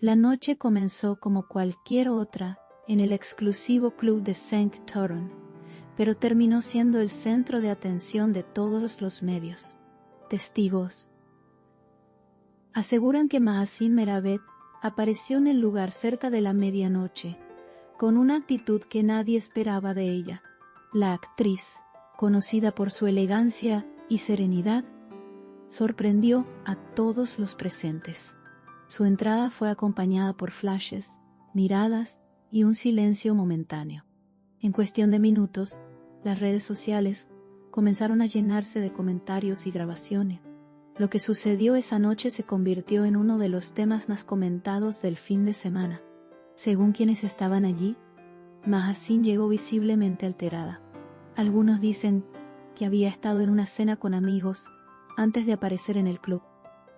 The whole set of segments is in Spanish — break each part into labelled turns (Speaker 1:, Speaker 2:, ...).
Speaker 1: La noche comenzó como cualquier otra en el exclusivo club de St. Torun, pero terminó siendo el centro de atención de todos los medios. Testigos aseguran que Mahaseen Meravet apareció en el lugar cerca de la medianoche, con una actitud que nadie esperaba de ella. La actriz, conocida por su elegancia y serenidad, sorprendió a todos los presentes. Su entrada fue acompañada por flashes, miradas y un silencio momentáneo. En cuestión de minutos, las redes sociales comenzaron a llenarse de comentarios y grabaciones. Lo que sucedió esa noche se convirtió en uno de los temas más comentados del fin de semana. Según quienes estaban allí, Mahaseen llegó visiblemente alterada. Algunos dicen que había estado en una cena con amigos antes de aparecer en el club.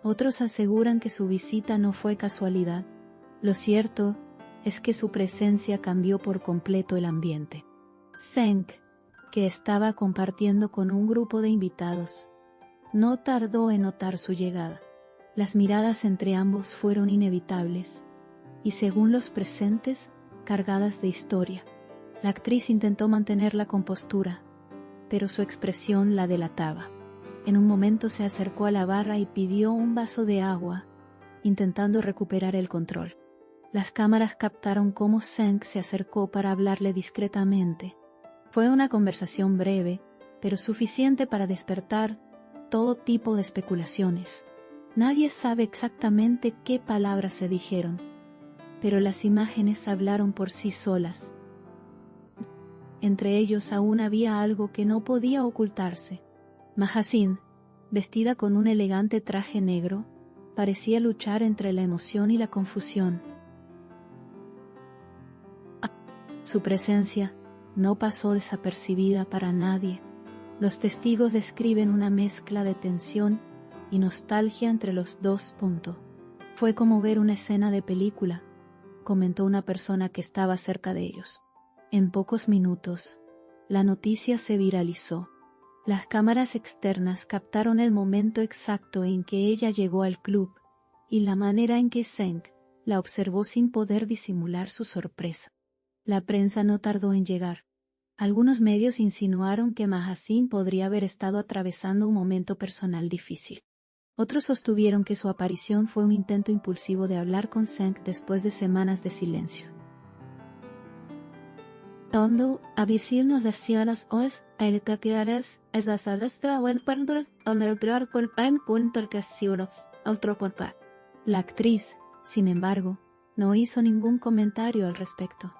Speaker 1: Otros aseguran que su visita no fue casualidad. Lo cierto es que su presencia cambió por completo el ambiente. Zeng, que estaba compartiendo con un grupo de invitados, no tardó en notar su llegada. Las miradas entre ambos fueron inevitables, y según los presentes, cargadas de historia. La actriz intentó mantener la compostura, pero su expresión la delataba. En un momento se acercó a la barra y pidió un vaso de agua, intentando recuperar el control. Las cámaras captaron cómo Zeng se acercó para hablarle discretamente. Fue una conversación breve, pero suficiente para despertar todo tipo de especulaciones. Nadie sabe exactamente qué palabras se dijeron, pero las imágenes hablaron por sí solas. Entre ellos aún había algo que no podía ocultarse. Mahaseen, vestida con un elegante traje negro, parecía luchar entre la emoción y la confusión. Su presencia no pasó desapercibida para nadie. Los testigos describen una mezcla de tensión y nostalgia entre los dos. Fue como ver una escena de película, comentó una persona que estaba cerca de ellos. En pocos minutos, la noticia se viralizó. Las cámaras externas captaron el momento exacto en que ella llegó al club y la manera en que Zeng la observó sin poder disimular su sorpresa. La prensa no tardó en llegar. Algunos medios insinuaron que Mahaseen podría haber estado atravesando un momento personal difícil. Otros sostuvieron que su aparición fue un intento impulsivo de hablar con Zeng después de semanas de silencio. Cuando nos decía las horas, el cartilares, esas alas de buen pantor, el cuerpo punto que otro cuerpo. La actriz, sin embargo, no hizo ningún comentario al respecto.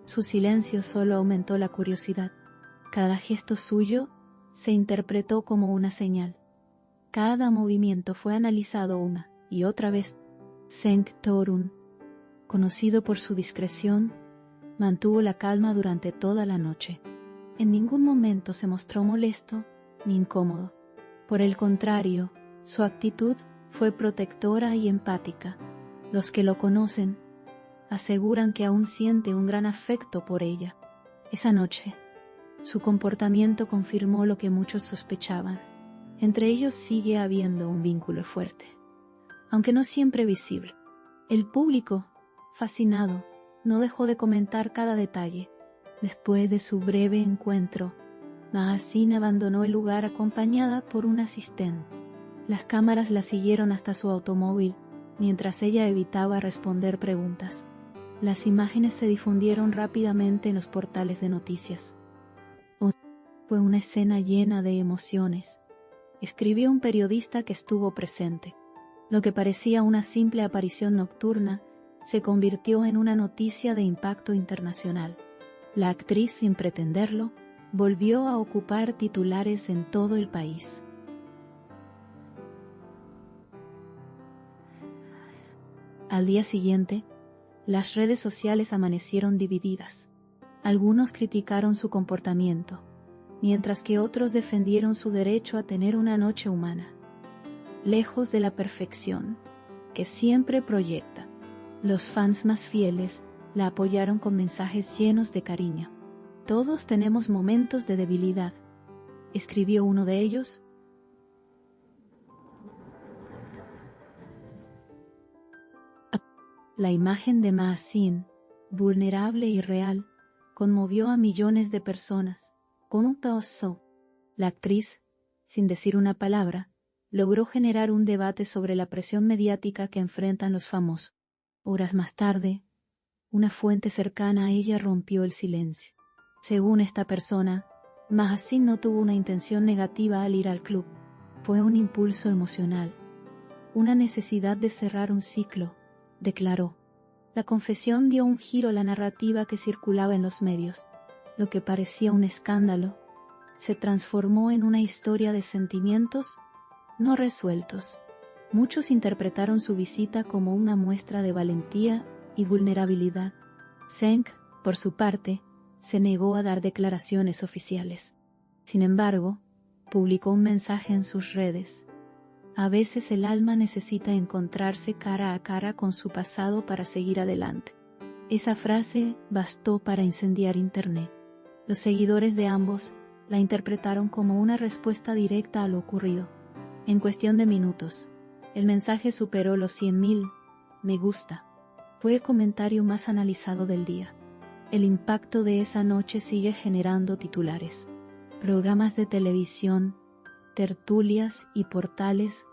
Speaker 1: Su silencio solo aumentó la curiosidad. Cada gesto suyo se interpretó como una señal. Cada movimiento fue analizado una y otra vez. St. Torun, conocido por su discreción, mantuvo la calma durante toda la noche. En ningún momento se mostró molesto ni incómodo. Por el contrario, su actitud fue protectora y empática. Los que lo conocen aseguran que aún siente un gran afecto por ella. Esa noche, su comportamiento confirmó lo que muchos sospechaban. Entre ellos sigue habiendo un vínculo fuerte, aunque no siempre visible. El público, fascinado, no dejó de comentar cada detalle. Después de su breve encuentro, Mahaseen abandonó el lugar acompañada por un asistente. Las cámaras la siguieron hasta su automóvil, mientras ella evitaba responder preguntas. Las imágenes se difundieron rápidamente en los portales de noticias. Fue una escena llena de emociones, escribió un periodista que estuvo presente. Lo que parecía una simple aparición nocturna se convirtió en una noticia de impacto internacional. La actriz, sin pretenderlo, volvió a ocupar titulares en todo el país. Al día siguiente, las redes sociales amanecieron divididas. Algunos criticaron su comportamiento, mientras que otros defendieron su derecho a tener una noche humana. Lejos de la perfección, que siempre proyecta, los fans más fieles la apoyaron con mensajes llenos de cariño. Todos tenemos momentos de debilidad, escribió uno de ellos. La imagen de Mahzeen, vulnerable y real, conmovió a millones de personas. Con un toso, la actriz, sin decir una palabra, logró generar un debate sobre la presión mediática que enfrentan los famosos. Horas más tarde, una fuente cercana a ella rompió el silencio. Según esta persona, Mahzeen no tuvo una intención negativa al ir al club. Fue un impulso emocional. Una necesidad de cerrar un ciclo, declaró. La confesión dio un giro a la narrativa que circulaba en los medios. Lo que parecía un escándalo se transformó en una historia de sentimientos no resueltos. Muchos interpretaron su visita como una muestra de valentía y vulnerabilidad. Cenk, por su parte, se negó a dar declaraciones oficiales. Sin embargo, publicó un mensaje en sus redes. A veces el alma necesita encontrarse cara a cara con su pasado para seguir adelante. Esa frase bastó para incendiar Internet. Los seguidores de ambos la interpretaron como una respuesta directa a lo ocurrido. En cuestión de minutos, el mensaje superó los 100.000 me gusta. Fue el comentario más analizado del día. El impacto de esa noche sigue generando titulares. Programas de televisión, tertulias y portales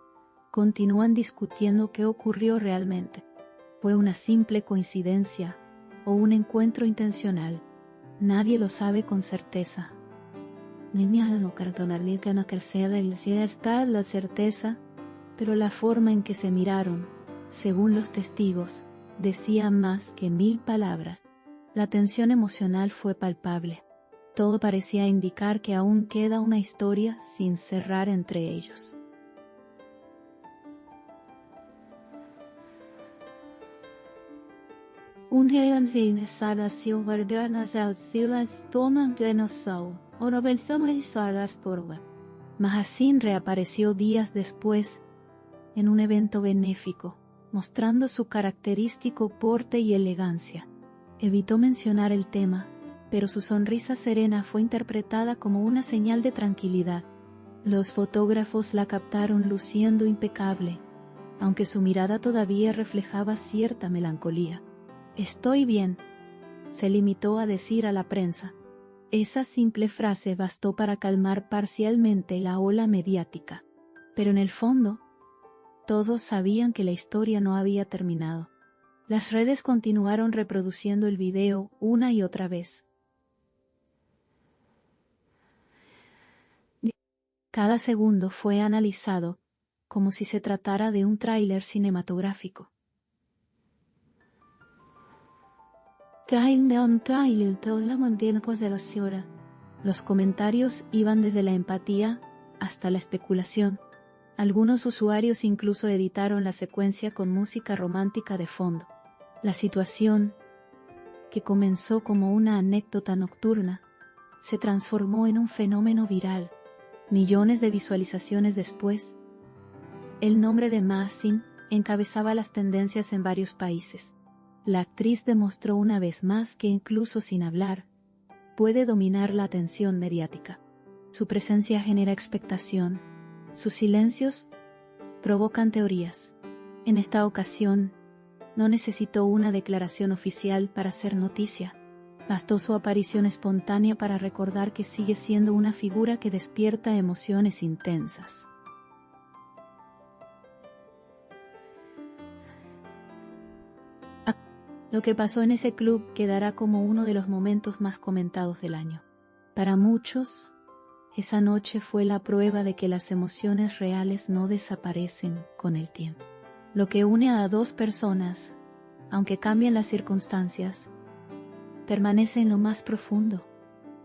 Speaker 1: continúan discutiendo qué ocurrió realmente. ¿Fue una simple coincidencia o un encuentro intencional? Nadie lo sabe con certeza. Está la certeza, pero la forma en que se miraron, según los testigos, decía más que 1000 palabras. La tensión emocional fue palpable. Todo parecía indicar que aún queda una historia sin cerrar entre ellos. Un Mahzeen reapareció días después en un evento benéfico, mostrando su característico porte y elegancia. Evitó mencionar el tema, pero su sonrisa serena fue interpretada como una señal de tranquilidad. Los fotógrafos la captaron luciendo impecable, aunque su mirada todavía reflejaba cierta melancolía. «Estoy bien», se limitó a decir a la prensa. Esa simple frase bastó para calmar parcialmente la ola mediática. Pero en el fondo, todos sabían que la historia no había terminado. Las redes continuaron reproduciendo el video una y otra vez. Cada segundo fue analizado como si se tratara de un tráiler cinematográfico. Los comentarios iban desde la empatía hasta la especulación. Algunos usuarios incluso editaron la secuencia con música romántica de fondo. La situación, que comenzó como una anécdota nocturna, se transformó en un fenómeno viral. Millones de visualizaciones después, el nombre de Mahzeen encabezaba las tendencias en varios países. La actriz demostró una vez más que incluso sin hablar, puede dominar la atención mediática. Su presencia genera expectación, sus silencios provocan teorías. En esta ocasión, no necesitó una declaración oficial para ser noticia. Bastó su aparición espontánea para recordar que sigue siendo una figura que despierta emociones intensas. Lo que pasó en ese club quedará como uno de los momentos más comentados del año. Para muchos, esa noche fue la prueba de que las emociones reales no desaparecen con el tiempo. Lo que une a dos personas, aunque cambien las circunstancias, permanece en lo más profundo.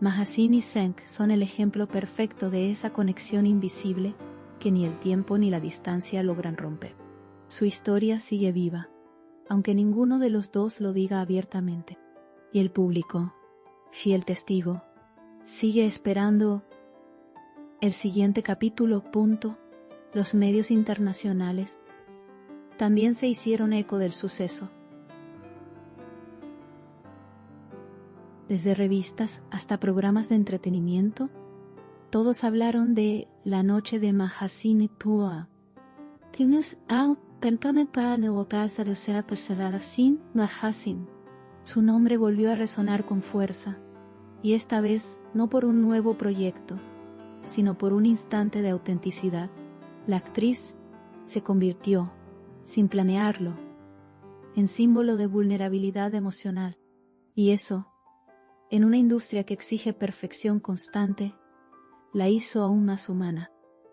Speaker 1: Mahzeen y Cenk son el ejemplo perfecto de esa conexión invisible que ni el tiempo ni la distancia logran romper. Su historia sigue viva, aunque ninguno de los dos lo diga abiertamente. Y el público, fiel testigo, sigue esperando el siguiente capítulo. Los medios internacionales también se hicieron eco del suceso. Desde revistas hasta programas de entretenimiento, todos hablaron de la noche de Mahzeen y Pua. Perkame para o casa de sea perserada sin Mahasin. Su nombre volvió a resonar con fuerza, y esta vez no por un nuevo proyecto, sino por un instante de autenticidad. La actriz se convirtió, sin planearlo, en símbolo de vulnerabilidad emocional. Y eso, en una industria que exige perfección constante, la hizo aún más humana.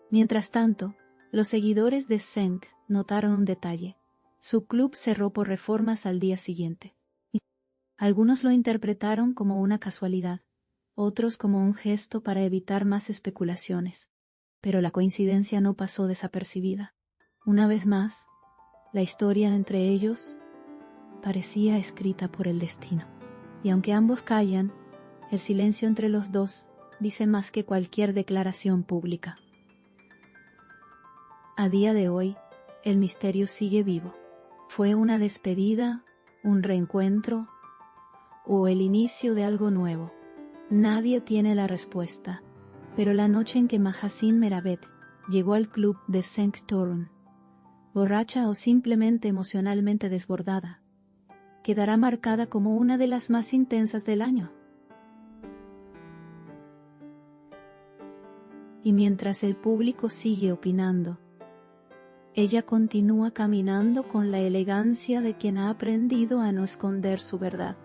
Speaker 1: Mientras tanto, los seguidores de Senk notaron un detalle. Su club cerró por reformas al día siguiente. Algunos lo interpretaron como una casualidad, otros como un gesto para evitar más especulaciones. Pero la coincidencia no pasó desapercibida. Una vez más, la historia entre ellos parecía escrita por el destino. Y aunque ambos callan, el silencio entre los dos dice más que cualquier declaración pública. A día de hoy, el misterio sigue vivo. ¿Fue una despedida, un reencuentro o el inicio de algo nuevo? Nadie tiene la respuesta, pero la noche en que Mahasin Meravet llegó al club de Senk Torun, borracha o simplemente emocionalmente desbordada, quedará marcada como una de las más intensas del año. Y mientras el público sigue opinando, ella continúa caminando con la elegancia de quien ha aprendido a no esconder su verdad.